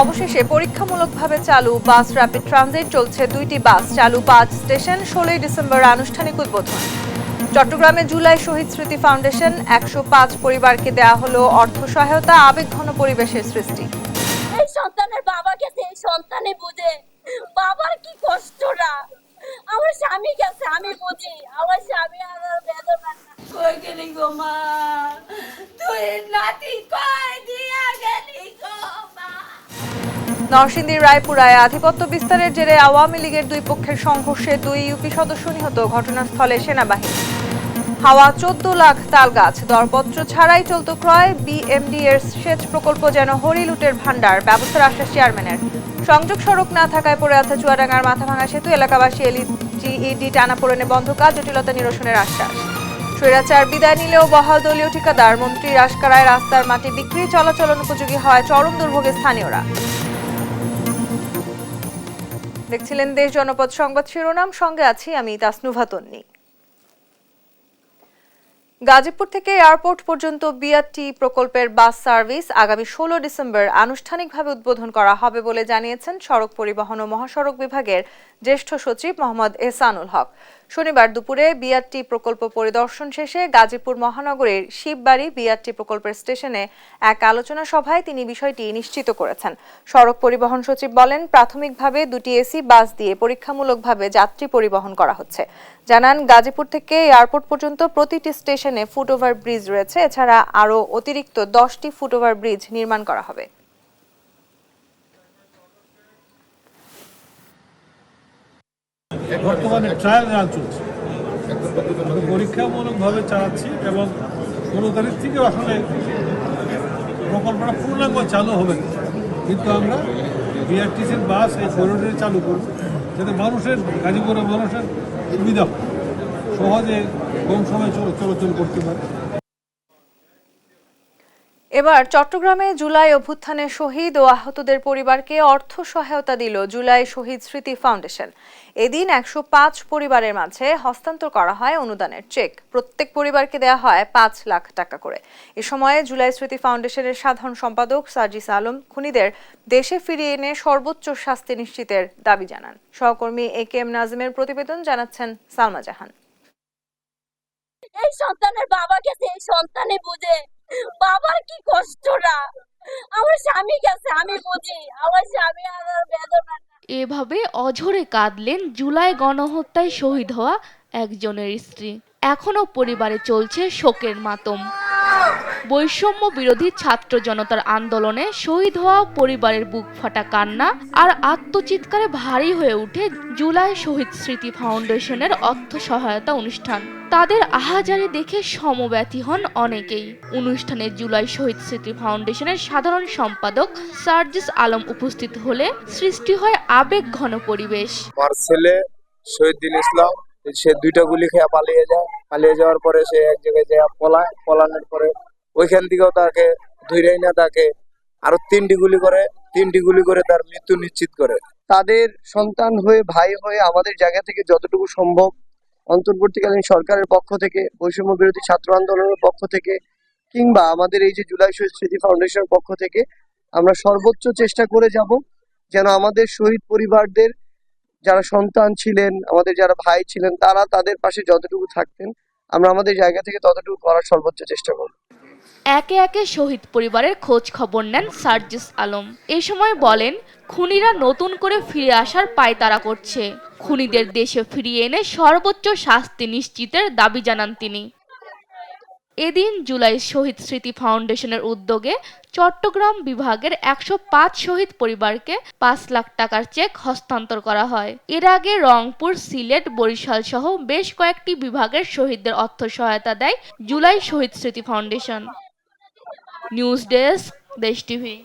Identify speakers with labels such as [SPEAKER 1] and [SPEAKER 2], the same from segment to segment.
[SPEAKER 1] অবশেষে পরীক্ষামূলকভাবে চালু বাস র্যাপিড ট্রানজিট চলছে 2টি বাস চালু 5 স্টেশন 16 ডিসেম্বর আনুষ্ঠানিক উদ্বোধন। চট্টগ্রামে জুলাই শহীদ স্মৃতি ফাউন্ডেশন 105 পরিবারকে দেয়া হলো অর্থ সহায়তা, আবেগঘন পরিবেশের সৃষ্টি।
[SPEAKER 2] এই সন্তানের বাবা গেছে, এই সন্তানে বুঝে বাবার কি কষ্টটা। আমার স্বামী গেছে, আমি বুঝি আমার স্বামী আর বেদনা কই গেলি গো মা, তুই নাতি কই দিয়া গেলি গো মা।
[SPEAKER 1] নরসিংদীর রায়পুরায় আধিপত্য বিস্তারের জেরে আওয়ামী লীগের দুই পক্ষের সংঘর্ষে 2 ইউপি সদস্য নিহত, ঘটনাস্থলে সেনাবাহিনী। হাওয়া 14 লাখ তাল গাছ, দরপত্র ছাড়াই চলত ক্রয়। বিএমডি এর সেচ প্রকল্প যেন হরিলুটের ভান্ডার, ব্যবস্থার আশ্বাস চেয়ারম্যানের। সংযোগ সড়ক না থাকায় পড়ে আছে চুয়াডাঙ্গার মাথাভাঙা সেতু, এলাকাবাসী এলইডি টানাপোড়েনে বন্ধ কাজ, জটিলতা নিরসনের আশ্বাস। স্বৈরাচার বিদায় নিলেও বহাল দলীয় ঠিকাদার, মন্ত্রীর আশকারায় রাস্তার মাটি বিক্রি, চলাচল অনুপযোগী হয় চরম দুর্ভোগে স্থানীয়রা। দেখছিলেন দেশ জনপদ সংবাদ শিরোনাম, সঙ্গে আছি আমি তাসনুভা তন্নি। গাজীপুর থেকে এয়ারপোর্ট পর্যন্ত বিআরটি প্রকল্পের বাস সার্ভিস আগামী 16 ডিসেম্বর আনুষ্ঠানিকভাবে উদ্বোধন করা হবে বলে জানিয়েছেন সড়ক পরিবহন ও মহাসড়ক বিভাগের জ্যেষ্ঠ সচিব মোহাম্মদ এহসানুল হক। শনিবার দুপুরে বিআরটি প্রকল্প পরিদর্শন শেষে গাজীপুর মহানগরীর শিববাড়ি বিআরটি প্রকল্পের স্টেশনে এক আলোচনা সভায় তিনি বিষয়টি নিশ্চিত করেছেন। সড়ক পরিবহন সচিব বলেন, প্রাথমিকভাবে 2টি এসি বাস দিয়ে পরীক্ষামূলকভাবে যাত্রী পরিবহন করা হচ্ছে। জানান, গাজীপুর থেকে এয়ারপোর্ট পর্যন্ত প্রতিটি স্টেশনে ফুটওভার ব্রিজ রয়েছে, এছাড়া আরও অতিরিক্ত 10টি ফুটওভার ব্রিজ নির্মাণ করা হবে।
[SPEAKER 3] বর্তমানে ট্রায়াল রান চলছে, পরীক্ষামূলকভাবে চালাচ্ছি এবং 15 তারিখ থেকে আসলে প্রকল্পটা পূর্ণাঙ্গ চালু হবে, কিন্তু আমরা বিআরটিসির বাস এই করিডোরে চালু করব যাতে মানুষের, গাজীপুরের মানুষের সুবিধা হয়, সহজে কম সময় চলাচল করতে পারে।
[SPEAKER 1] এবার চট্টগ্রামে জুলাই অভ্যুত্থানে শহীদ ও আহতদের পরিবারকে অর্থ সহায়তা দিল জুলাই শহীদ স্মৃতি ফাউন্ডেশন। এদিন 105 পরিবারের মাঝে হস্তান্তর করা হয় অনুদানের চেক। প্রত্যেক পরিবারকে দেওয়া হয় 5 লাখ টাকা করে। এ সময় জুলাই স্মৃতি ফাউন্ডেশনের সাধারণ সম্পাদক সার্জিস আলম খুনিদের দেশে ফিরিয়ে এনে সর্বোচ্চ শাস্তি নিশ্চিতের দাবি জানান। সহকর্মী একেএম নাজিমের প্রতিবেদন, জানাচ্ছেন সালমা জাহান।
[SPEAKER 2] এই সন্তানের বাবা গেছে, এই সন্তানে বুঝে বাবার কি কষ্টটা। আমার স্বামী গেছে, আমি বুঝি আমার স্বামী আর বেদনা।
[SPEAKER 4] এভাবে অঝরে কাঁদলেন জুলাই গণহত্যায় শহীদ হওয়া একজনের স্ত্রী। এখনো পরিবারে চলছে শোকের মাতম। বৈষম্য বিরোধী ছাত্র জনতার আন্দোলনে শহীদ হওয়া পরিবারের বুক ফাটা কান্না আর আত্মচিৎকারে ভারী হয়ে ওঠে জুলাই শহীদ স্মৃতি ফাউন্ডেশনের অর্থ সহায়তা অনুষ্ঠান। তাদের আহাজারি দেখে সমব্যথী হন অনেকেই। অনুষ্ঠানে জুলাই শহীদ স্মৃতি ফাউন্ডেশনের সাধারণ সম্পাদক সার্জিস আলম উপস্থিত হলে সৃষ্টি হয় আবেগ ঘন পরিবেশ।
[SPEAKER 5] আমার ছেলে শহীদুল ইসলাম, সে 2টা গুলি খেয়ে পালিয়ে যাওয়ার পরে সে এক জায়গায় যায় পলানোর পরে ওইখান থেকেও তাকে ধৈর্য না, তাকে আরো 3টি গুলি করে তার মৃত্যু নিশ্চিত করে।
[SPEAKER 6] তাদের সন্তান হয়ে, ভাই হয়ে আমাদের জায়গা থেকে যতটুকু সম্ভব অন্তর্বর্তীকালীন সরকারের পক্ষ থেকে, বৈষম্য বিরোধী ছাত্র আন্দোলনের পক্ষ থেকে, কিংবা আমাদের এই যে জুলাই শহীদ স্মৃতি ফাউন্ডেশনের পক্ষ থেকে আমরা সর্বোচ্চ চেষ্টা করে যাব যেন আমাদের শহীদ পরিবারদের যারা সন্তান ছিলেন, আমাদের যারা ভাই ছিলেন, তারা তাদের পাশে যতটুকু থাকতেন আমরা আমাদের জায়গা থেকে ততটুকু করার সর্বোচ্চ চেষ্টা করব।
[SPEAKER 4] একে একে শহীদ পরিবারের খোঁজ খবর নেন সার্জিস আলম। এ সময় বলেন, খুনিরা নতুন করে ফিরে আসার পায়তারা করছে। খুনিদের দেশে ফিরিয়ে এনে সর্বোচ্চ শাস্তি নিশ্চিতের দাবি জানান তিনি। এদিন জুলাই শহীদ স্মৃতি ফাউন্ডেশনের উদ্যোগে চট্টগ্রাম বিভাগের 105 শহীদ পরিবারকে 5 লাখ টাকার চেক হস্তান্তর করা হয়। এর আগে রংপুর, সিলেট, বরিশাল সহ বেশ কয়েকটি বিভাগের শহীদদের অর্থ সহায়তা দেয় জুলাই শহীদ স্মৃতি foundation. News desk, Desh TV.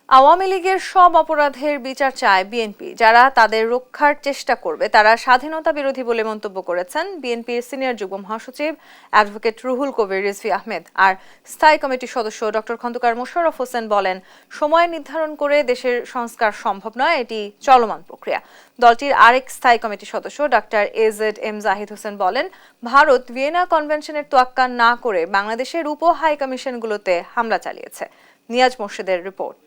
[SPEAKER 1] Awami লীগের সব অপরাধের বিচার চায় বিএনপি। যারা তাদের রক্ষার চেষ্টা করবে তারা স্বাধীনতা বিরোধী বলে মন্তব্য করেছেন বিএনপির সিনিয়র যুগ্ম মহাসচিব অ্যাডভোকেট রুহুল কবির রিজভী আহমেদ। আর স্থায়ী কমিটির সদস্য ডক্টর খন্দকার মোশাররফ হোসেন বলেন, সময় নির্ধারণ করে দেশের সংস্কার সম্ভব নয়, এটি চলমান প্রক্রিয়া। দলটির আরেক স্থায়ী কমিটির সদস্য ডাক্তার এজেড জাহিদ হোসেন বলেন, ভারত ভিয়েনা কনভেনশনের তোয়াক্কা না করে বাংলাদেশের উপ হাই কমিশনগুলোতে হামলা চালিয়েছে। নিয়াজ মোর্শেদের রিপোর্ট।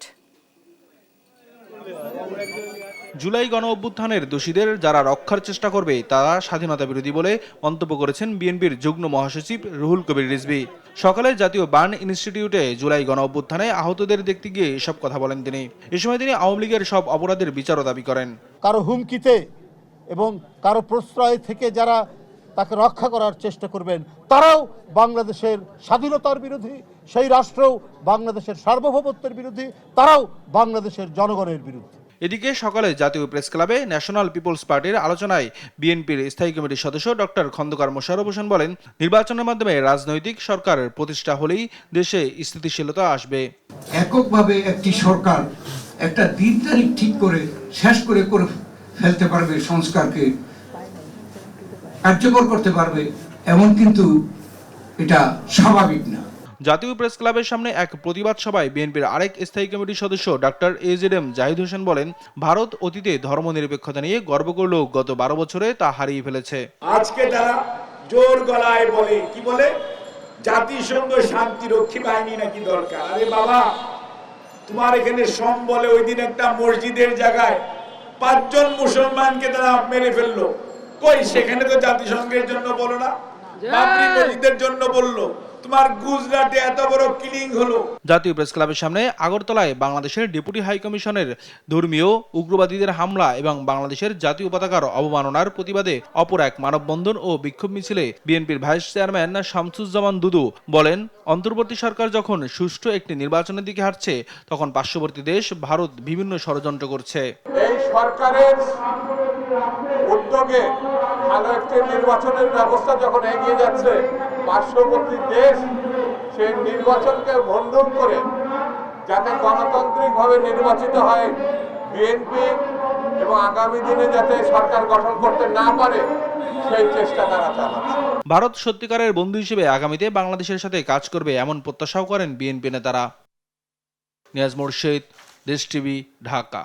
[SPEAKER 7] জুলাই গণ অভ্যুত্থানের দোষীদের যারা রক্ষার চেষ্টা করবে তারা স্বাধীনতা বিরোধী বলে মন্তব্য করেছেন বিএনপির যুগ্ম মহাসচিব রুহুল কবির রিজভী। সকালে জাতীয় বার্ন ইনস্টিটিউটে জুলাই গণ অভ্যুত্থানে আহতদের দেখতে গিয়ে এসব কথা বলেন তিনি। এ সময় তিনি আওয়ামী লীগের সব অপরাধের বিচারও দাবি করেন।
[SPEAKER 8] কারো হুমকিতে এবং কারো প্রশ্রয় থেকে যারা তাকে রক্ষা করার চেষ্টা করবেন তারাও বাংলাদেশের স্বাধীনতার বিরোধী, সেই রাষ্ট্রও বাংলাদেশের সার্বভৌমত্বের বিরোধী, তারাও বাংলাদেশের জনগণের বিরুদ্ধে।
[SPEAKER 7] এদিকে সকালে জাতীয় প্রেস ক্লাবে ন্যাশনাল পিপলস পার্টির আলোচনায় বিএনপির স্থায়ী কমিটির সদস্য ডক্টর খন্দকার মোশাররফ হোসেন বলেন, নির্বাচনের মাধ্যমে রাজনৈতিক সরকার প্রতিষ্ঠা হলেই দেশে স্থিতিশীলতা আসবে।
[SPEAKER 9] এককভাবে একটি সরকার একটা দিন তারিখ ঠিক করে শেষ করে ফেলতে পারবে, সংস্কারকে কার্যকর করতে পারবে, এমন কিন্তু এটা স্বাভাবিক না।
[SPEAKER 7] জাতীয় প্রেস ক্লাবের সামনে এক প্রতিবাদ সভায় বিএনপির আরেক স্থায়ী কমিটির সদস্য ডাক্তার এজেড জাহিদ হোসেন বলেন, ভারত অতীতে ধর্মনিরপেক্ষতা নিয়ে গর্ব করলেও গত 12 বছরে তা হারিয়ে ফেলেছে।
[SPEAKER 10] আজকে তারা জোর গলায় বলে, কি বলে, জাতিসংঘ শান্তিরক্ষী বাহিনী নাকি দরকার। আরে বাবা, তোমার এখানে বলে ওই দিন একটা মসজিদের জায়গায় 5 জন মুসলমানকে তারা মেরে ফেললো, কই সেখানে তো জাতিসংঘের জন্য বলো না, বাবরি মসজিদের জন্য বললো। তোমার গুজরাটে এত বড় কিলিং হলো।
[SPEAKER 7] জাতীয় প্রেস ক্লাবের সামনে আগরতলায় বাংলাদেশের ডেপুটি হাই কমিশনের ধর্মীয় উগ্রবাদীদের হামলা এবং বাংলাদেশের জাতীয় পতাকার অবমাননার প্রতিবাদে অপর এক মানববন্ধন ও বিক্ষোভ মিছিলে বিএনপির ভাইস চেয়ারম্যান শামসুজ্জামান দুদু বলেন, অন্তর্বর্তী সরকার যখন সুষ্ঠু একটি নির্বাচনের দিকে হাঁটছে তখন পার্শ্ববর্তী দেশ ভারত বিভিন্ন ষড়যন্ত্র করছে।
[SPEAKER 10] এই সরকারের উদ্যোগে ভালো একটি নির্বাচনের ব্যবস্থা যখন এগিয়ে যাচ্ছে, পার্শ্ববর্তী দেশ সেই নির্বাচনকে ভণ্ডুল করে যাতে গণতান্ত্রিকভাবে নির্বাচিত হয় বিএনপি এবং আগামী দিনে যাতে সরকার গঠন করতে না পারে সেই চেষ্টা তারা চালাচ্ছে।
[SPEAKER 7] ভারত সত্যিকারের বন্ধু হিসেবে আগামীতে বাংলাদেশের সাথে কাজ করবে এমন প্রত্যাশাও করেন বিএনপি নেতারা। নিয়াজ মোর্শেদ, দেশ টিভি, ঢাকা।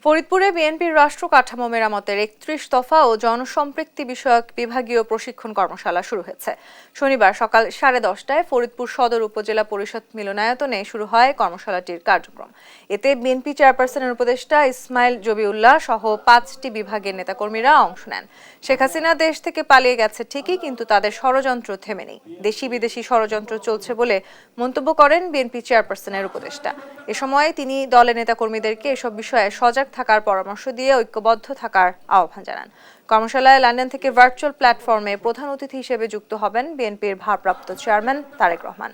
[SPEAKER 1] ফরিদপুরে বিএনপির রাষ্ট্র কাঠামো মেরামতের 31 দফা ও জনসম্পৃক্তি বিষয়ক বিভাগীয় প্রশিক্ষণ কর্মশালা শুরু হয়েছে। শনিবার সকাল 10:30টায় ফরিদপুর সদর উপজেলা পরিষদ মিলনায়তনে শুরু হয় কর্মশালাটির কার্যক্রম। এতে বিএনপি চেয়ারপারসনের উপদেষ্টা ইসমাইল জবিউল্লাহ সহ 5টি বিভাগের নেতাকর্মীরা অংশ নেন। শেখ হাসিনা দেশ থেকে পালিয়ে গেছে ঠিকই, কিন্তু তাদের ষড়যন্ত্র থেমে নেই। দেশি বিদেশি ষড়যন্ত্র চলছে বলে মন্তব্য করেন বিএনপি চেয়ারপারসনের উপদেষ্টা। এ সময় তিনি দলের নেতাকর্মীদেরকে এসব বিষয়ে সজাগ থাকার পরামর্শ দিয়ে ঐক্যবদ্ধ থাকার আহ্বান জানান। কর্মশালায় লন্ডন থেকে ভার্চুয়াল প্ল্যাটফর্মে প্রধান অতিথি হিসেবে যুক্ত হবেন বিএনপির ভারপ্রাপ্ত চেয়ারম্যান তারেক রহমান।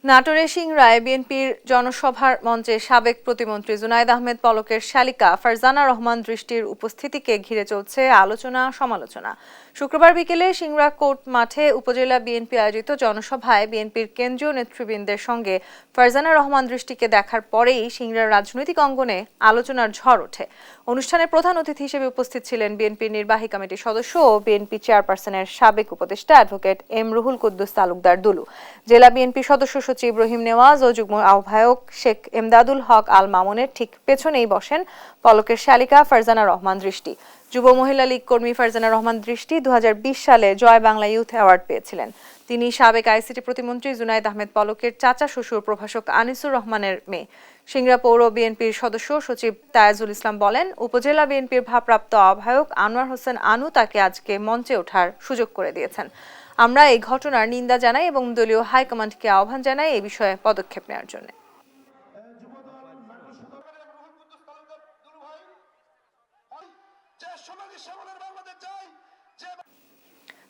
[SPEAKER 1] নাটোরের সিংড়ায় বিএনপির জনসভার মঞ্চে সাবেক প্রতিমন্ত্রী জুনায়েদ আহমেদ পলকের শালিকা ফারজানা রহমান দৃষ্টির উপস্থিতিকে ঘিরে চলছে আলোচনা সমালোচনা। শুক্রবার বিকেলে সিংড়া কোর্ট মাঠে উপজেলা বিএনপি আয়োজিত জনসভায় বিএনপির কেন্দ্রীয় নেতৃবৃন্দের সঙ্গে ফারজানা রহমান দৃষ্টিকে দেখার পরেই সিংড়ার রাজনৈতিক অঙ্গনে আলোচনার ঝড় ওঠে। অনুষ্ঠানে প্রধান অতিথি হিসেবে উপস্থিত ছিলেন বিএনপির নির্বাহী কমিটির সদস্য ও বিএনপি চেয়ারপারসনের সাবেক উপদেষ্টা অ্যাডভোকেট রুহুল কুদ্দুস তালুকদার দুলু, জেলা বিএনপি সদস্য সচিব রহিম নেওয়াজ ও যুগ্ম আহ্বায়ক শেখ এমদাদুল হক আল মামুনের ঠিক পেছনেই বসেন পলকের শালিকা ফারজানা রহমান দৃষ্টি। যুব মহিলা লীগ কর্মী ফারজানা রহমান দৃষ্টি 2020 সালে জয় বাংলা ইউথ অ্যাওয়ার্ড পেয়েছিলেন। তিনি সাবেক আইসিটি প্রতিমন্ত্রী জুনায়েদ আহমেদ পলকের চাচা শ্বশুর প্রভাষক আনিসুর রহমানের মেয়ে। সিংড়া পৌর বিএনপির সদস্য সচিব তায়াজুল ইসলাম বলেন, উপজেলা বিএনপির ভারপ্রাপ্ত আহ্বায়ক আনোয়ার হোসেন আনু তাকে আজকে মঞ্চে ওঠার সুযোগ করে দিয়েছেন। আমরা এই ঘটনার নিন্দা জানাই এবং দলীয় হাইকমান্ডকে আহ্বান জানাই এই বিষয়ে পদক্ষেপ নেওয়ার জন্য।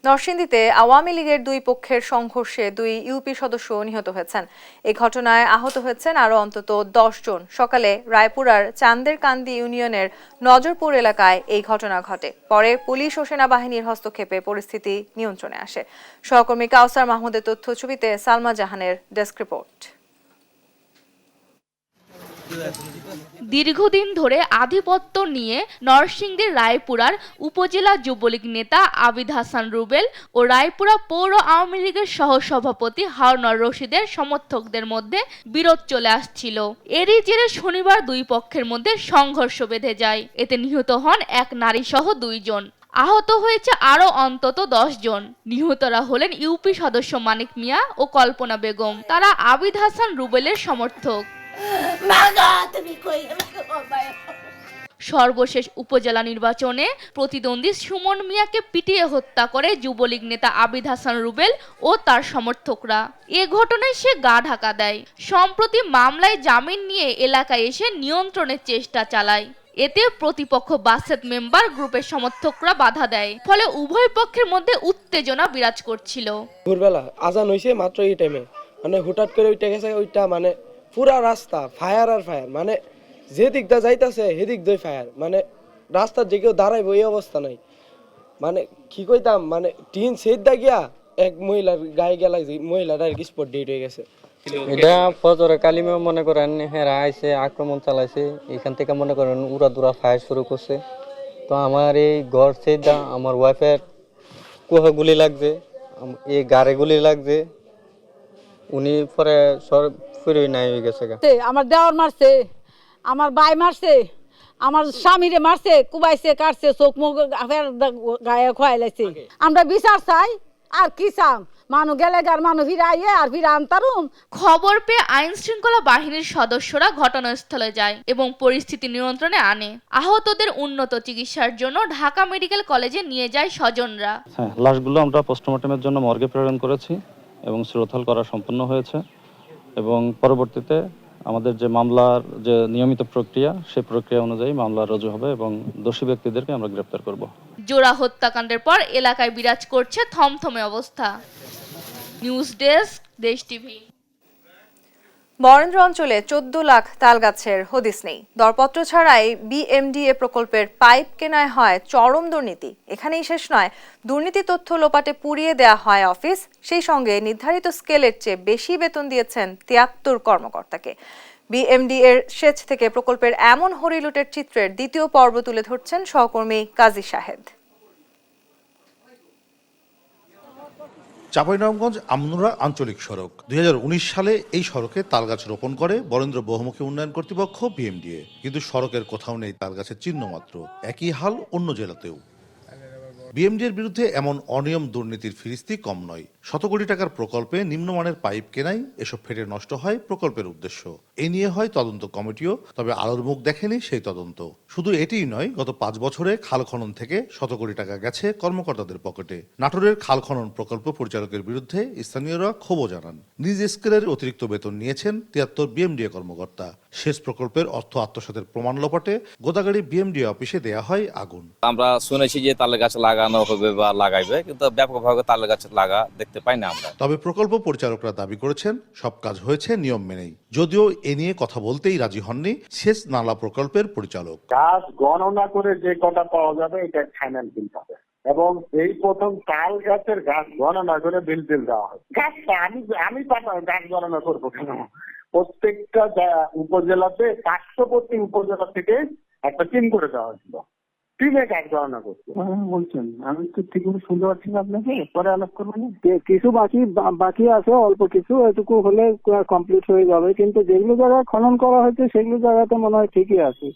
[SPEAKER 1] নরসিংদীতে আওয়ামী লীগের দুই পক্ষের সংঘর্ষে 2 ইউপি সদস্য নিহত হয়েছেন। এই ঘটনায় আহত হয়েছেন আরও অন্তত 10 জন। সকালে রায়পুরার চান্দেরকান্দি ইউনিয়নের নজরপুর এলাকায় এই ঘটনা ঘটে। পরে পুলিশ ও সেনাবাহিনীর হস্তক্ষেপে পরিস্থিতি নিয়ন্ত্রণে আসে। সহকর্মী কাউসার মাহমুদের তথ্যছবিতে সালমা জাহানের ডেস্ক রিপোর্ট।
[SPEAKER 4] দীর্ঘদিন ধরে আধিপত্য নিয়ে নরসিংদীর রায়পুরার উপজেলা যুবলীগ নেতা আবিদ হাসান রুবেল ও রায়পুরা পৌর আওয়ামী লীগের সহসভাপতি হারুনার রশিদের সমর্থকদের মধ্যে বিরোধ চলে আসছিল। এরই জেরে শনিবার দুই পক্ষের মধ্যে সংঘর্ষ বেঁধে যায়। এতে নিহত হন এক নারী সহ 2 জন। আহত হয়েছে আরও অন্তত 10 জন। নিহতরা হলেন ইউপি সদস্য মানিক মিয়া ও কল্পনা বেগম। তারা আবিদ হাসান রুবেলের সমর্থক। সর্বশেষ উপজেলা নির্বাচনে প্রতিদ্বন্দ্বী সুমন মিয়াকে পিটিয়ে হত্যা করে যুবলীগ নেতা আবিদ হাসান রুবেল ও তার সমর্থকরা। এ ঘটনায় সে গা ঢাকা দেয়। সম্প্রতি মামলায় জামিন নিয়ে এলাকায় এসে নিয়ন্ত্রণের চেষ্টা চালায়। এতে প্রতিপক্ষ বাসেত মেম্বার গ্রুপের সমর্থকরা বাধা দেয়। ফলে উভয় পক্ষের মধ্যে উত্তেজনা বিরাজ করছিল।
[SPEAKER 11] ভোরবেলা আজান হয়েছে মাত্র এই টাইমে, মানে হুটাট করে ওইটা গেছে, ওইটা মানে পুরা রাস্তা ফায়ার আর ফায়ার, মানে যে দিকটা যাইতাছে সেদিক দিয়ে ফায়ার, মানে রাস্তার যে কেউ দাঁড়াইব এই অবস্থা নাই। মানে কি কইতাম, মানে টিন সেট দা গিয়া এক মহিলার গায়ে গেলা, মহিলাটা স্পট ডেট হয়ে গেছে।
[SPEAKER 12] এটা ফজরে কালিমা মনে করেন হেরা আইসে আক্রমণ চালাইছে, এখান থেকে মনে করেন উড়া দুরা ফায়ার শুরু করছে। তো আমার এই ঘর সেটা আমার ওয়াইফের কুহা গুলি লাগছে, এই গাড়ে গুলি লাগছে, উনি পরে সব ফিরে নাই হয়ে গেছে।
[SPEAKER 2] আমার দেওয়ার মারছে, আমার ভাই মারছে, আমার স্বামীরে মারছে, কুবাইছে, কাটছে, চোখ মুখ গায়ে খোয়াইলাইছে। আমরা বিচার চাই, আর কি চাম? মানুষ গেলে গার মানুষ ফিরে আইয়ে আর ফিরে আনতারুম।
[SPEAKER 4] খবর পেয়ে আইন শৃঙ্খলা বাহিনীর সদস্যরা ঘটনাস্থলে যায় এবং পরিস্থিতি নিয়ন্ত্রণে আনে। আহতদের উন্নত চিকিৎসার জন্য ঢাকা মেডিকেল কলেজে নিয়ে যায় স্বজনরা।
[SPEAKER 12] লাশগুলো আমরা পোস্টমর্টমের জন্য মর্গে প্রেরণ করেছি এবং শ্রোথাল করা সম্পন্ন হয়েছে এবং পরবর্তীতে আমাদের যে মামলার যে নিয়মিত প্রক্রিয়া, সেই প্রক্রিয়া অনুযায়ী মামলা রুজু হবে এবং দোষী ব্যক্তিদেরকে আমরা গ্রেপ্তার করব।
[SPEAKER 4] জোড়া হত্যাকাণ্ডের পর এলাকায় বিরাজ করছে থমথমে অবস্থা। News desk, Desh TV.
[SPEAKER 1] Barendra অঞ্চলে 14 লাখ তাল গাছের হদিস নেই। দরপত্র ছাড়াই বিএমডিএ প্রকল্পের পাইপ কেনায় হয় চরম দুর্নীতি। এখানেই শেষ নয়, দুর্নীতি তথ্য লোপাটে পুড়িয়ে দেয়া হয় অফিস। সেই সঙ্গে নির্ধারিত স্কেলের চেয়ে বেশি বেতন দিয়েছেন 73 কর্মকর্তাকে। বিএমডিএর সেচ থেকে প্রকল্পের এমন হরিলুটের চিত্রের দ্বিতীয় পর্ব তুলে ধরছেন সহকর্মী কাজী শাহেদ।
[SPEAKER 8] চাঁপাইনবাবগঞ্জ আমনুরা আঞ্চলিক সড়ক 2019 সালে এই সড়কে তালগাছ রোপণ করে বরেন্দ্র বহুমুখী উন্নয়ন কর্তৃপক্ষ বিএমডিএ, কিন্তু সড়কের কোথাও নেই তালগাছের চিহ্ন মাত্র। একই হাল অন্য জেলাতেও। বিএমডিএর বিরুদ্ধে এমন অনিয়ম দুর্নীতির ফিরিস্তি কম নয়। শত কোটি টাকার প্রকল্পে নিম্নমানের পাইপ কেনাই এসব ফেটে নষ্ট হয় প্রকল্পের উদ্দেশ্য। এ নিয়ে হয় তদন্ত কমিটিও, তবে আলোর মুখ দেখেনি সেই তদন্ত। শুধু এটিই নয়, গত 5 বছরে খাল খনন থেকে শত কোটি টাকা গেছে কর্মকর্তাদের পকেটে। নাটোরের খাল খনন প্রকল্প পরিচালকের বিরুদ্ধে স্থানীয়রা ক্ষোভও জানান। নিজ স্কেলের অতিরিক্ত বেতন নিয়েছেন 73 বিএমডিএ কর্মকর্তা। শেষ প্রকল্পের অর্থ আত্মসাতের প্রমাণ লোপাটে গোদাগাড়ি বিএমডিএ অফিসে দেয়া হয় আগুন।
[SPEAKER 13] আমরা শুনেছি যে তালের গাছ লাগানো হবে বা লাগাইবে, কিন্তু ব্যাপকভাবে তালের গাছ লাগা দেখতে পাই না আমরা।
[SPEAKER 8] তবে প্রকল্প পরিচালকরা দাবি করেছেন সব কাজ হয়েছে নিয়ম মেনেই, যদিও এ নিয়ে কথা বলতেই রাজি হননি সেচ নালা প্রকল্পের পরিচালক।
[SPEAKER 14] গাছ গণনা করে যে কটা পাওয়া যাবে এটা ফাইনাল বিল পাবে, এবং এই প্রথম তাল গাছের গাছ গণনা করে বিল দেওয়া হয়। গাছটা আমি গাছ গণনা করবো কেন? প্রত্যেকটা উপজেলাতে 500 প্রতি উপজেলা থেকে একটা টিম করে দেওয়া হয়েছিল, টিমে গাছ গণনা করছে। বলছেন আমি তো ঠিক শুনতে পাচ্ছি না আপনাকে, পরে আলাপ করবেন। কিছু বাকি আছে, অল্প কিছু, এটুকু হলে কমপ্লিট হয়ে যাবে, কিন্তু যেগুলো জায়গায় খনন করা হয়েছে সেগুলো জায়গাতে মনে হয় ঠিকই আছে।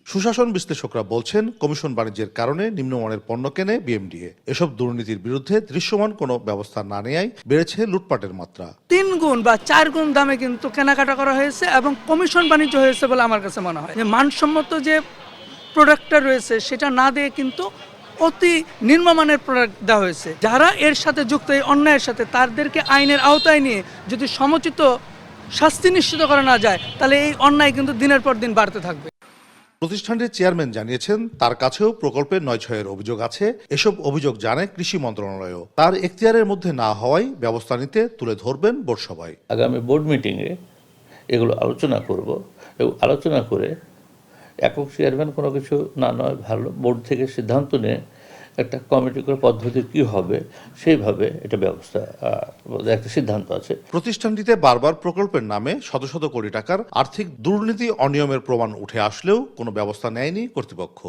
[SPEAKER 8] সুশাসন বিশ্লেষকরা বলছেন কমিশন বাণিজ্যের কারণে নিম্নমানের পণ্য কেনে বিএমডিএ। এসব দুর্নীতির বিরুদ্ধে দৃশ্যমান কোনো ব্যবস্থা না নেয়ায় বেড়েছে লুটপাটের মাত্রা।
[SPEAKER 15] 3 গুণ বা 4 গুণ দামে কিন্তু কেনাকাটা করা হয়েছে এবং কমিশন বাণিজ্য হয়েছে বলে আমার কাছে মনে হয়। যে মানসম্মত যে প্রোডাক্টটা রয়েছে সেটা না দিয়ে কিন্তু অতি নিম্নমানের প্রোডাক্ট দেওয়া হয়েছে। যারা এর সাথে যুক্ত, এই অন্যায়ের সাথে, তাদেরকে আইনের আওতায় নিয়ে যদি সমুচিত শাস্তি নিশ্চিত করা না যায়, তাহলে এই অন্যায় কিন্তু দিনের পর দিন বাড়তে থাকবে।
[SPEAKER 8] প্রতিষ্ঠানটির চেয়ারম্যান জানিয়েছেন তার কাছেও প্রকল্পের ৯/৬-এর অভিযোগ আছে। এসব অভিযোগ জানায় কৃষি মন্ত্রণালয়ও। তার এখতিয়ারের মধ্যে না হওয়ায় ব্যবস্থা নিতে তুলে ধরবেন বোর্ড সভায়।
[SPEAKER 16] আগামী বোর্ড মিটিংয়ে এগুলো আলোচনা করব এবং আলোচনা করে একক চেয়ারম্যান কোনো কিছু না নয় ভালো, বোর্ড থেকে সিদ্ধান্ত নিয়ে একটা কমিটি করে পদ্ধতি কি হবে সেইভাবে এটা ব্যবস্থা একটা সিদ্ধান্ত আছে।
[SPEAKER 8] প্রতিষ্ঠানটিতে বারবার প্রকল্পের নামে শত শত কোটি টাকার আর্থিক দুর্নীতি অনিয়মের প্রমাণ উঠে আসলেও কোনো ব্যবস্থা নেয়নি কর্তৃপক্ষ।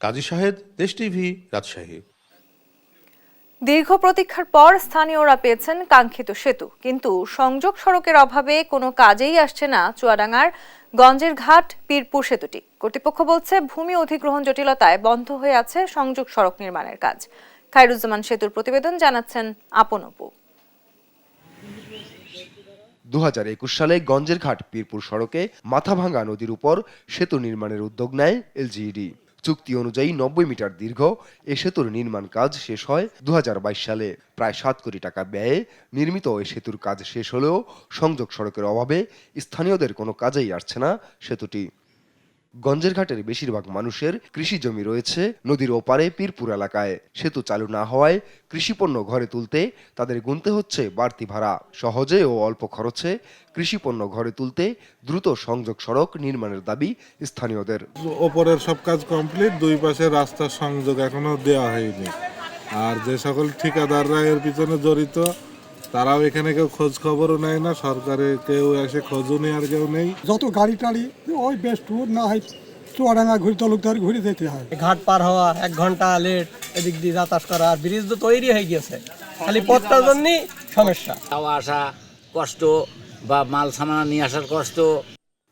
[SPEAKER 8] কাজী শাহেদ, দেশ টিভি, রাজশাহী।
[SPEAKER 1] দীর্ঘ প্রতীক্ষার পর স্থানীয়রা পেয়েছেন কাঙ্ক্ষিত সেতু, কিন্তু সংযোগ সড়কের অভাবে কোনো কাজেই আসছে না চুয়াডাঙ্গার গঞ্জের ঘাট পীরপুর সেতুটি। কর্তৃপক্ষ বলছে ভূমি অধিগ্রহণ জটিলতায় বন্ধ হয়ে আছে সংযোগ সড়ক নির্মাণের কাজ। খায়রুজ্জামান সেতুর প্রতিবেদন, জানাচ্ছেন আপন অপু।
[SPEAKER 17] 2021 সালে গঞ্জের ঘাট পীরপুর সড়কে মাথাভাঙ্গা নদীর উপর সেতু নির্মাণের উদ্যোগ নেয় এলজিইডি। চুক্তি অনুযায়ী 90 মিটার দীর্ঘ এ সেতুর নির্মাণ কাজ শেষ হয় 2022 সালে। প্রায় 7 কোটি টাকা ব্যয়ে নির্মিত এই সেতুর কাজ শেষ হলেও সংযোগ সড়কের অভাবে স্থানীয়দের কোনো কাজেই আসছে না সেতুটি। গঞ্জের ঘাটের বেশিরভাগ মানুষের কৃষি জমি রয়েছে নদীর ওপারে পীরপুর এলাকায়। সেতু চালু না হওয়ায় কৃষিপণ্য ঘরে তুলতে তাদের গুনতে হচ্ছে বাড়তি ভাড়া। সহজে ও অল্প খরচে কৃষিপণ্য ঘরে তুলতে দ্রুত সংযোগ সড়ক নির্মাণের দাবি স্থানীয়দের।
[SPEAKER 3] ওপরের সব কাজ কমপ্লিট, দুই পাশে রাস্তার সংযোগ এখনো দেওয়া হয়নি। আর যে সকল ঠিকাদাররা এর পিছনে জড়িত তারাও এখানে কেউ খোঁজ খবরও নেয় না, সরকারে কেউ এসে খোঁজও নেই, আর কেউ নেই।
[SPEAKER 18] যত গাড়ি টাড়ি ওই বেশ টুর না হয় চুয়াডাঙ্গা ঘুরে তালুকদার ঘুরে যেতে হয়।
[SPEAKER 11] ঘাট পার হওয়া 1 ঘন্টা লেট, এদিক দিয়ে যাতায়াত করা, আর ব্রিজ তো তৈরি হয়ে গেছে, খালি পথটার জন্যই সমস্যা।
[SPEAKER 19] যাওয়া আসা কষ্ট বা মাল সামান নিয়ে আসার কষ্ট।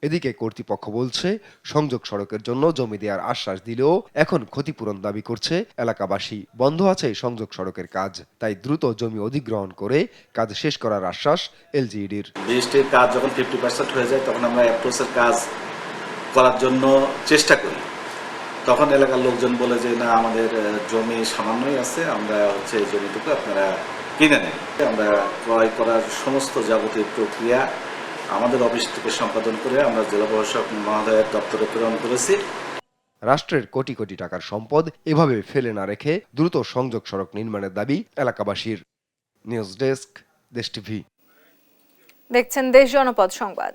[SPEAKER 17] এদিকে কর্তৃপক্ষ বলছে সংযোগ সড়কের জন্য জমি দেওয়ার আশ্বাস দিলেও এখন ক্ষতিপূরণ দাবি করছে এলাকাবাসী। বন্ধ আছে সংযোগ সড়কের কাজ, তাই দ্রুত জমি অধিগ্রহণ করে কাজ শেষ করার আশ্বাস এলজিইডির।
[SPEAKER 20] বিএসটির কাজ যখন 50% হয়ে যায় তখন আমরা অ্যাপ্রোচের কাজ করার জন্য চেষ্টা করি। তখন এলাকার লোকজন বলে যে না, আমাদের জমি সামান্যই আছে, আমরা এই জমিটুকু আপনারা কিনে নেন। আমরা ক্রয় করার সমস্ত যাবতীয় প্রক্রিয়া আমাদের অফিস থেকে সম্পাদন করে আমরা জেলা প্রশাসক মহোদয়ের দপ্তরে প্রেরণ করেছি।
[SPEAKER 17] রাষ্ট্রের কোটি কোটি টাকার সম্পদ এভাবে ফেলে না রেখে দ্রুত সংযোগ সড়ক নির্মাণের দাবি এলাকাবাসীর। News desk, Desh TV.
[SPEAKER 1] দেখছেন দেশ জনপদ সংবাদ।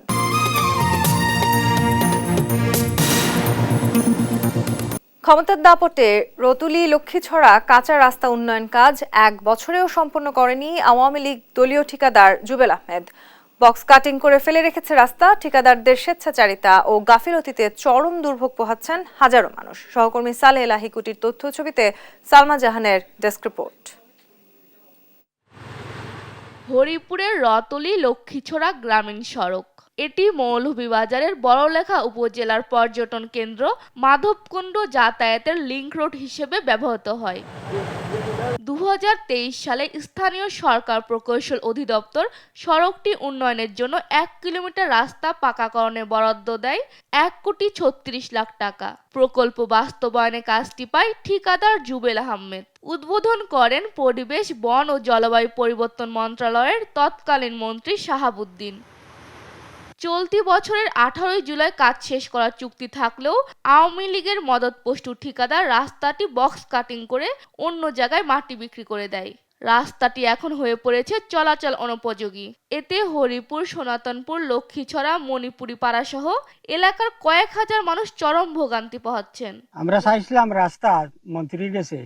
[SPEAKER 1] ক্ষমতার দাপটে রতুলি লক্ষ্মীছড়া কাঁচা রাস্তা উন্নয়ন কাজ 1 বছরেও সম্পন্ন করেনি আওয়ামী লীগ দলীয় ঠিকাদার জুবেল আহমেদ। বক্স কাটিং করে ফেলে রেখেছে রাস্তা। ঠিকাদারদের স্বেচ্ছাচারিতা ও গাফিলতিতে চরম দুর্ভোগ পোহাচ্ছেন হাজারো মানুষ। সহকর্মী সালেহ লাহিকুটির তথ্য ছবিতে সালমা জাহানের ডেস্ক রিপোর্ট।
[SPEAKER 4] হরিপুরের রতলি লক্ষ্মীছড়া গ্রামীণ সড়ক। এটি মৌলভীবাজারের বড়লেখা উপজেলার পর্যটন কেন্দ্র মাধবকুণ্ড যাতায়াতের লিংক রোড হিসেবে ব্যবহৃত হয়। 2023 সালে স্থানীয় সরকার প্রকৌশল অধিদপ্তর সড়কটি উন্নয়নের জন্য 1 কিলোমিটার রাস্তা পাকাকরণের বরাদ্দ দেয় 1,36 লাখ টাকা। প্রকল্প বাস্তবায়নে কাজটি পায় ঠিকাদার জুবেল আহমেদ। উদ্বোধন করেন পরিবেশ, বন ও জলবায়ু পরিবর্তন মন্ত্রণালয়ের তৎকালীন মন্ত্রী শাহাবুদ্দিন। চলতি বছরের 18 জুলাই কাজ শেষ করার চুক্তি থাকলেও আওয়ামী লীগের মদতপুষ্ট ঠিকাদার রাস্তাটি বক্স কাটিং করে অন্য জায়গায় মাটি বিক্রি করে দেয়। রাস্তাটি এখন হয়ে পড়েছে চলাচল অনুপযোগী। এতে হরিপুর, সনাতনপুর, লক্ষ্মীছড়া, মণিপুরি পাড়া সহ এলাকার কয়েক হাজার মানুষ চরম ভোগান্তি পোহাচ্ছেন।
[SPEAKER 18] আমরা চাইছিলাম রাস্তা মন্ত্রীর কাছে,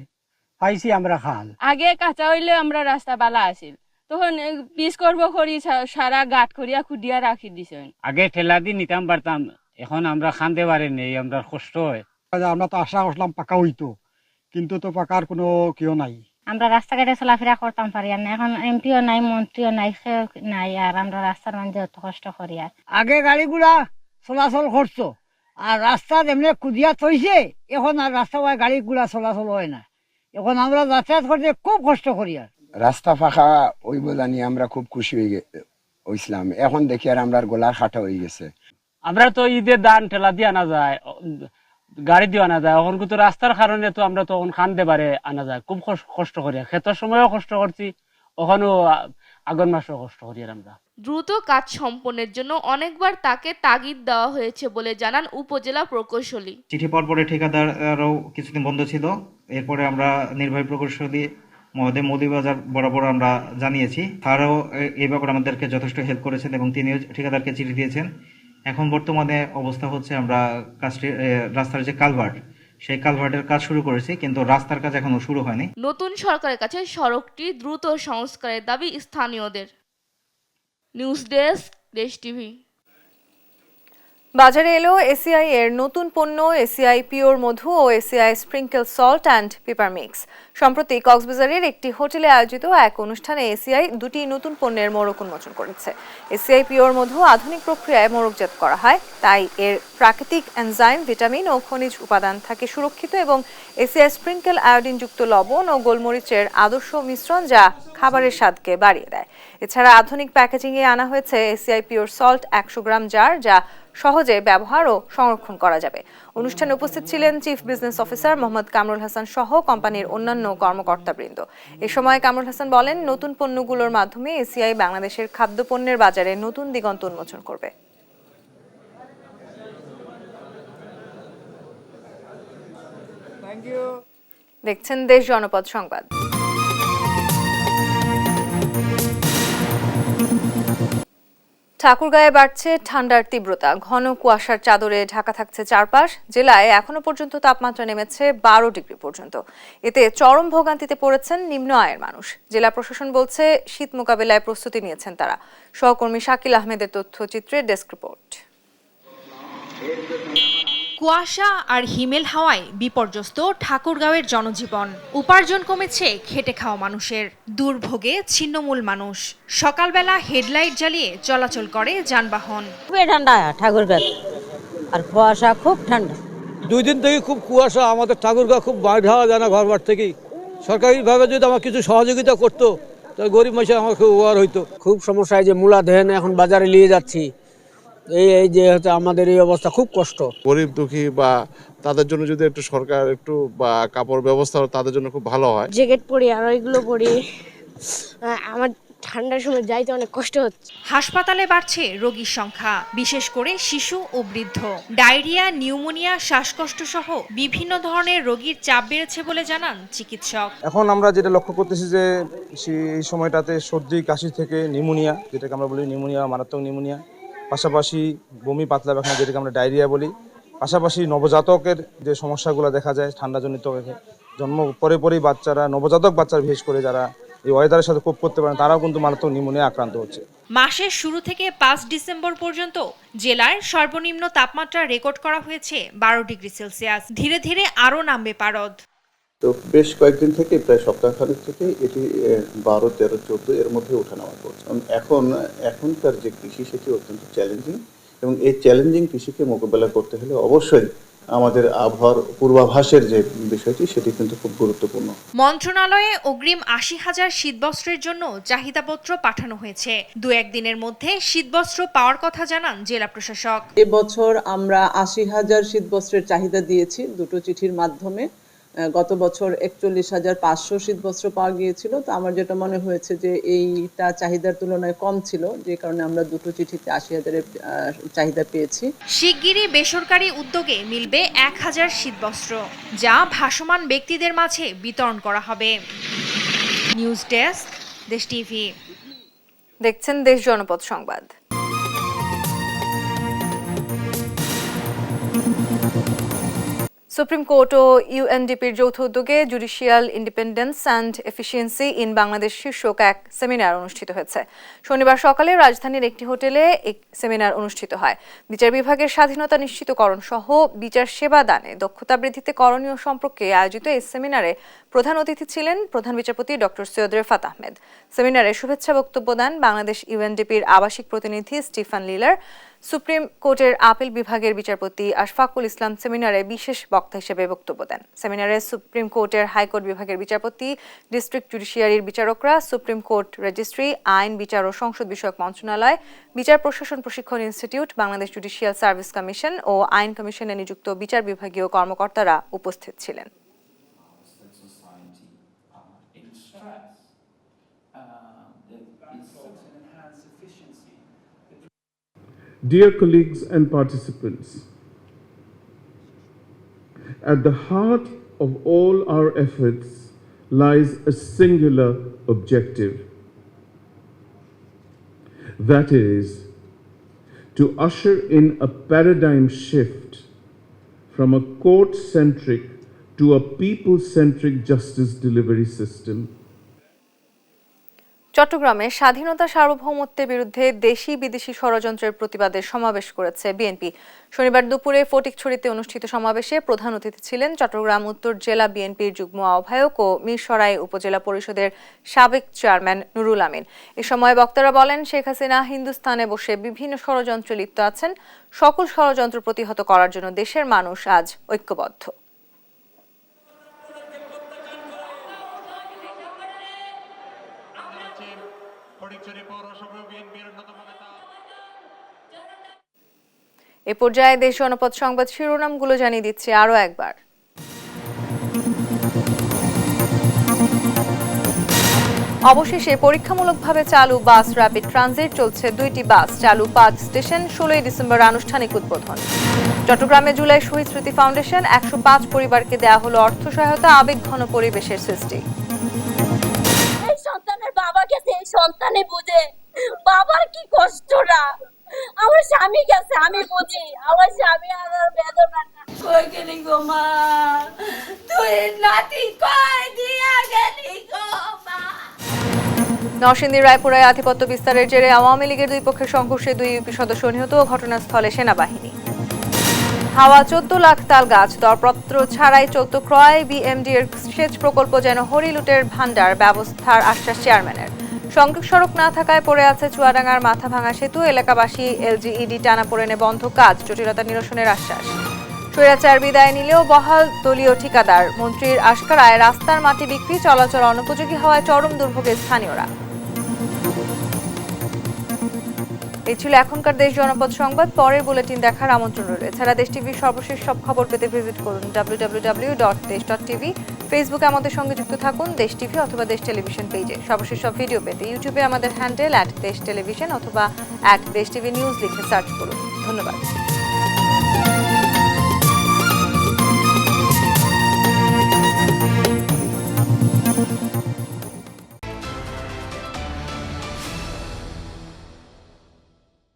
[SPEAKER 18] পাইছি আমরা খাল।
[SPEAKER 2] আগে কাঁচা হইলে আমরা রাস্তা বালা আছিল, তখন পিস করবো করি সারা গাঁট করিয়া খুদিয়া রাখি দিছেন।
[SPEAKER 21] আগে ঠেলা দিয়ে নিতাম পারতাম, এখন আমরা খানতে পারি নেই, আমরা কষ্ট হয়।
[SPEAKER 18] আমরা তো আশা করলাম পাকা হইতো, কিন্তু তো পাকার কোনো কেউ নাই।
[SPEAKER 22] আমরা রাস্তাঘাটে চলাফেরা করতাম পারি না, এখন এমপিও নাই, মন্ত্রীও নাই, কেউ নাই, আর আমরা রাস্তার মধ্যে অত কষ্ট করি। আর
[SPEAKER 18] আগে গাড়িগুলা চলাচল করতো, আর রাস্তা এমনি খুদিয়া থইছে, এখন আর রাস্তা গাড়িগুলা চলাচল হয় না। এখন আমরা যাতায়াত করতে খুব কষ্ট করি। আর
[SPEAKER 23] রাস্তা ফাঁকা ওই জানি আমরা খুব খুশি হয়েছিলাম, এখন দেখি আর আমরা গলার খাটা হয়ে গেছে।
[SPEAKER 21] আমরা তো ঈদের দান ঠেলা দিয়ে আনা যায়, গাড়ি দিয়ে আনা যায়, এখন কিন্তু রাস্তার কারণে তো আমরা তখন খানতে পারে আনা যায়, খুব কষ্ট করি। ক্ষেতের সময়ও কষ্ট করছি, ওখানেও আগুন মাসে কষ্ট করি আর আমরা।
[SPEAKER 4] দ্রুত কাজ সম্পন্নের জন্য অনেকবার তাকে তাগিদ দেওয়া হয়েছে বলে জানান উপজেলা প্রকৌশলী।
[SPEAKER 5] চিঠি পাওয়ার পরে ঠিকাদারও কিছুদিন বন্ধ ছিল, এরপরে আমরা নির্বাহী প্রকৌশলী মহোদয় মৌলভীবাজার বরাবর আমরা জানিয়েছি, তারাও এই ব্যাপারে আমাদেরকে যথেষ্ট হেল্প করেছেন এবং তিনিও ঠিকাদারকে চিঠি দিয়েছেন। এখন বর্তমানে অবস্থা হচ্ছে আমরা কাজটি রাস্তার যে কালভার্ট, সেই কালভার্টের কাজ শুরু করেছি, কিন্তু রাস্তার কাজ এখনো শুরু হয়নি।
[SPEAKER 4] নতুন সরকারের কাছে সড়কটি দ্রুত সংস্কারের দাবি স্থানীয়দের। News desk, Desh TV.
[SPEAKER 1] বাজারে এলো এসিআই এর নতুন পণ্য এসিআই পিওর মধু ও ACI sprinkle salt and pepper mix. সম্প্রতি কক্সবাজারের একটি হোটেলে আয়োজিত এক অনুষ্ঠানে এসিআই দুটি নতুন পণ্যের মোড়ক উন্মোচন করেছে। এসিআই পিওর মধু আধুনিক প্রক্রিয়ায় মোড়কজাত করা হয়, তাই এর প্রাকৃতিক এনজাইম, ভিটামিন ও খনিজ উপাদান থাকে সুরক্ষিত, এবং এসিআই স্প্রিঙ্কেল আয়োডিনযুক্ত লবণ ও গোলমরিচের আদর্শ মিশ্রণ, যা খাবারের স্বাদকে বাড়িয়ে দেয়। এছাড়া আধুনিক প্যাকেজিংয়ে আনা হয়েছে এসিআই পিওর সল্ট 100 গ্রাম জার, যা সহজে ব্যবহার ও সংরক্ষণ করা যাবে। অনুষ্ঠানে উপস্থিত ছিলেন chief business officer Mohammad Kamrul Hasan সহ কোম্পানির অন্যান্য কর্মকর্তাবৃন্দ। এ সময় কামরুল হাসান বলেন, নতুন পণ্যগুলোর মাধ্যমে এসিআই বাংলাদেশের খাদ্যপণ্যের বাজারে নতুন দিগন্ত উন্মোচন করবে। দেখছেন দেশ জনপদ সংবাদ। ঠাকুরগাঁয়ে বাড়ছে ঠান্ডার তীব্রতা, ঘন কুয়াশার চাদরে ঢাকা থাকছে চারপাশ। জেলায় এখনো পর্যন্ত তাপমাত্রা নেমেছে 12 ডিগ্রি পর্যন্ত। এতে চরম ভোগান্তিতে পড়েছেন নিম্ন আয়ের মানুষ। জেলা প্রশাসন বলছে শীত মোকাবেলায় প্রস্তুতি নিয়েছেন তারা। সহকর্মী শাকিল আহমেদের তথ্যচিত্রে ডেস্ক রিপোর্ট।
[SPEAKER 6] কুয়াশা আর হিমেল হাওয়ায় বিপর্যস্ত ঠাকুরগাঁওয়ের জনজীবন। উপার্জন কমেছে খেটে খাওয়া মানুষের, দুর্ভোগে ছিন্নমূল মানুষ। সকালবেলা হেডলাইট জ্বালিয়ে চলাচল করে যানবাহন।
[SPEAKER 9] খুবই ঠান্ডা ঠাকুরগাঁও, আর কুয়াশা খুব ঠান্ডা।
[SPEAKER 24] 2 দিন থেকে খুব কুয়াশা, আমাদের ঠাকুরগাঁও খুব বাইরে হওয়া যায় না ঘরবার থেকেই। সরকারিভাবে যদি আমার কিছু সহযোগিতা করতো তাহলে গরিব মানুষের আমার খুব উপকার হইতো।
[SPEAKER 25] খুব সমস্যা, যে মূলা ধান এখন বাজারে নিয়ে যাচ্ছি, এই যে হচ্ছে আমাদের এই অবস্থা, খুব কষ্ট।
[SPEAKER 26] গরিব দুঃখী বা তাদের জন্য যদি একটু সরকার একটু বা কাপড় ব্যবস্থা তাদের জন্য খুব ভালো হয়।
[SPEAKER 27] জ্যাকেট পরি আর ওইগুলো পরি, আমার ঠান্ডার সময় যাইতে অনেক কষ্ট হচ্ছে।
[SPEAKER 6] হাসপাতালে বাড়ছে রোগীর সংখ্যা, বিশেষ করে শিশু ও বৃদ্ধ। ডায়রিয়া, নিউমোনিয়া, শ্বাসকষ্ট সহ বিভিন্ন ধরনের রোগীর চাপ বেড়েছে বলে জানান চিকিৎসক।
[SPEAKER 28] এখন আমরা যেটা লক্ষ্য করতেছি যে এই সময়টাতে সর্দি কাশি থেকে নিউমোনিয়া, যেটাকে আমরা বলি নিউমোনিয়া, মারাত্মক নিউমোনিয়া, পাশাপাশি বমি, পাতলা পায়খানা, যেটাকে আমরা ডায়রিয়া বলি, পাশাপাশি নবজাতকের যে সমস্যাগুলো দেখা যায় ঠান্ডাজনিত, জন্ম পরেই বাচ্চারা, নবজাতক বাচ্চারা বিশেষ করে যারা এই ওয়েদারের সাথে কোপ করতে পারেন, তারাও কিন্তু মারাত্মক নিউমোনিয়া আক্রান্ত হচ্ছে।
[SPEAKER 6] মাসের শুরু থেকে 5 ডিসেম্বর পর্যন্ত জেলার সর্বনিম্ন তাপমাত্রা রেকর্ড করা হয়েছে 12 ডিগ্রি সেলসিয়াস। ধীরে ধীরে আরও নামবে পারদ।
[SPEAKER 29] তো বেশ কয়েকদিন থেকে, প্রায় সপ্তাহখানেক থেকে এটি 12, 13, 14 এর মধ্যে ওঠানামা করছে। এখনকার যে কৃষি, সেটি অত্যন্ত চ্যালেঞ্জিং, এবং এই চ্যালেঞ্জিং কৃষিকে মোকাবেলা করতে হলে অবশ্যই আমাদের আবহাওয়ার পূর্বাভাসের যে বিষয়টি, সেটি কিন্তু খুব গুরুত্বপূর্ণ।
[SPEAKER 6] মন্ত্রণালয়ে অগ্রিম 80,000 শীতবস্ত্রের জন্য চাহিদাপত্র পাঠানো হয়েছে। 2-1 দিনের মধ্যে শীতবস্ত্র পাওয়ার কথা জানান জেলা প্রশাসক।
[SPEAKER 30] এবছর আমরা 80,000 শীতবস্ত্রের চাহিদা দিয়েছি দুটো চিঠির মাধ্যমে। গত বছর 41,500 শীতবস্ত্র পাওয়া গিয়েছিল। তো আমার যেটা মনে হয়েছে যে এইটা চাহিদার তুলনায় কম ছিল, যে কারণে আমরা দুটো চিঠিতে 80,000-এর চাহিদা পেয়েছি।
[SPEAKER 6] শিগগিরই বেসরকারি উদ্যোগে মিলবে 1000 শীতবস্ত্র, যা ভাসমান ব্যক্তিদের মাঝে বিতরণ করা হবে। News desk, Desh TV.
[SPEAKER 1] দেখছেন দেশ জনপদ সংবাদ। সুপ্রিম কোর্ট ও ইউএনডিপির যৌথ উদ্যোগে judicial independence and efficiency in Bangladesh শীর্ষক এক সেমিনার অনুষ্ঠিত হয়েছে। শনিবার সকালে রাজধানীর একটি হোটেলে এক সেমিনার অনুষ্ঠিত হয়। বিচার বিভাগের স্বাধীনতা নিশ্চিতকরণ সহ বিচার সেবা দানে দক্ষতা বৃদ্ধিতে করণীয় সম্পর্কে আয়োজিত এই সেমিনারে প্রধান অতিথি ছিলেন প্রধান বিচারপতি ডক্টর সৈয়দ রেফাত আহমেদ। সেমিনারে শুভেচ্ছা বক্তব্য দেন বাংলাদেশ ইউএনডিপির আবাসিক প্রতিনিধি স্টিফান লিলার। সুপ্রিম কোর্টের আপিল বিভাগের বিচারপতি আশফাকুল ইসলাম সেমিনারে বিশেষ বক্তা হিসেবে বক্তব্য দেন। সেমিনারে সুপ্রিম কোর্টের হাইকোর্ট বিভাগের বিচারপতি, ডিস্ট্রিক্ট জুডিশিয়ারির বিচারকরা, সুপ্রিম কোর্ট রেজিস্ট্রি, আইন, বিচার ও সংসদ বিষয়ক মন্ত্রণালয়, বিচার প্রশাসন প্রশিক্ষণ institute, Bangladesh judicial service commission ও আইন কমিশনে নিযুক্ত বিচার বিভাগীয় কর্মকর্তারা উপস্থিত ছিলেন।
[SPEAKER 3] Dear colleagues and participants, at the heart of all our efforts lies a singular objective. That is, to usher in a paradigm shift from a court-centric to a people-centric justice delivery system.
[SPEAKER 1] চট্টগ্রামে স্বাধীনতা সার্বভৌমত্বের বিরুদ্ধে দেশি বিদেশি ষড়যন্ত্রের প্রতিবাদে সমাবেশ করেছে বিএনপি। শনিবার দুপুরে ফটিকছড়িতে অনুষ্ঠিত সমাবেশে প্রধান অতিথি ছিলেন চট্টগ্রাম উত্তর জেলা বিএনপির যুগ্ম আহ্বায়ক ও মিরসরাই উপজেলা পরিষদের সাবেক চেয়ারম্যান নুরুল আমিন। এ সময় বক্তারা বলেন, শেখ হাসিনা হিন্দুস্তানে বসে বিভিন্ন ষড়যন্ত্রে লিপ্ত আছেন। সকল ষড়যন্ত্র প্রতিহত করার জন্য দেশের মানুষ আজ ঐক্যবদ্ধ। এ পর্যায়ে দেশ জনপদ সংবাদ শিরোনামগুলো জানিয়ে দিচ্ছে আরো একবার। অবশেষে পরীক্ষামূলকভাবে চালু বাস র্যাপিড ট্রানজিট, চলছে 2টি বাস, চালু 5 স্টেশন, 16 ডিসেম্বর আনুষ্ঠানিক উদ্বোধন। চট্টগ্রামে জুলাই শহীদ স্মৃতি ফাউন্ডেশন 105 পরিবারকে দেয়া হলো অর্থ সহায়তা, আবেগঘন পরিবেশের সৃষ্টি।
[SPEAKER 2] এই সন্তানের বাবা গেছে, এই সন্তানে বুঝে বাবার কি কষ্টটা। আমার স্বামী গেছে, আমি বুঝি, আমার স্বামী আর বেদনাটা। কই গেলি গো মা, তুই নাতি কই দিয়া গেলি গো মা।
[SPEAKER 1] নরসিংদীর রায়পুরায় আধিপত্য বিস্তারের জেরে আওয়ামী লীগের দুই পক্ষের সংঘর্ষে 2 ইউপি সদস্য নিহত, ঘটনাস্থলে সেনাবাহিনী। হাওয়া 14 লাখ তাল গাছ, দরপত্র ছাড়াই চলত ক্রয়, বিএমডি এর সেচ প্রকল্প যেন হরিলুটের ভান্ডার, ব্যবস্থার আশ্বাস চেয়ারম্যানের। সংযোগ সড়ক না থাকায় পড়ে আছে চুয়াডাঙ্গার মাথাভাঙা সেতু, এলাকাবাসী এলজিইডি টানাপোড়েনে বন্ধ কাজ, জটিলতা নিরসনের আশ্বাস। স্বৈরাচার বিদায় নিলেও বহাল দলীয় ঠিকাদার, মন্ত্রীর আশকারায় রাস্তার মাটি বিক্রি, চলাচল অনুপযোগী হওয়ায় চরম দুর্ভোগে স্থানীয়রা। এই ছিল এখনকার দেশ জনপদ সংবাদ। পরের বুলেটিন দেখার আমন্ত্রণ রইল। এছাড়া দেশ টিভির সর্বশেষ সব খবর পেতে ভিজিট করুন www.desh.tv। ফেসবুকে আমাদের সঙ্গে যুক্ত থাকুন দেশ টিভি অথবা দেশ টেলিভিশন পেজে। সর্বশেষ সব ভিডিও পেতে ইউটিউবে আমাদের হ্যান্ডেল @দেশ টেলিভিশন অথবা @দেশ টিভি নিউজ লিখে সার্চ করুন। ধন্যবাদ।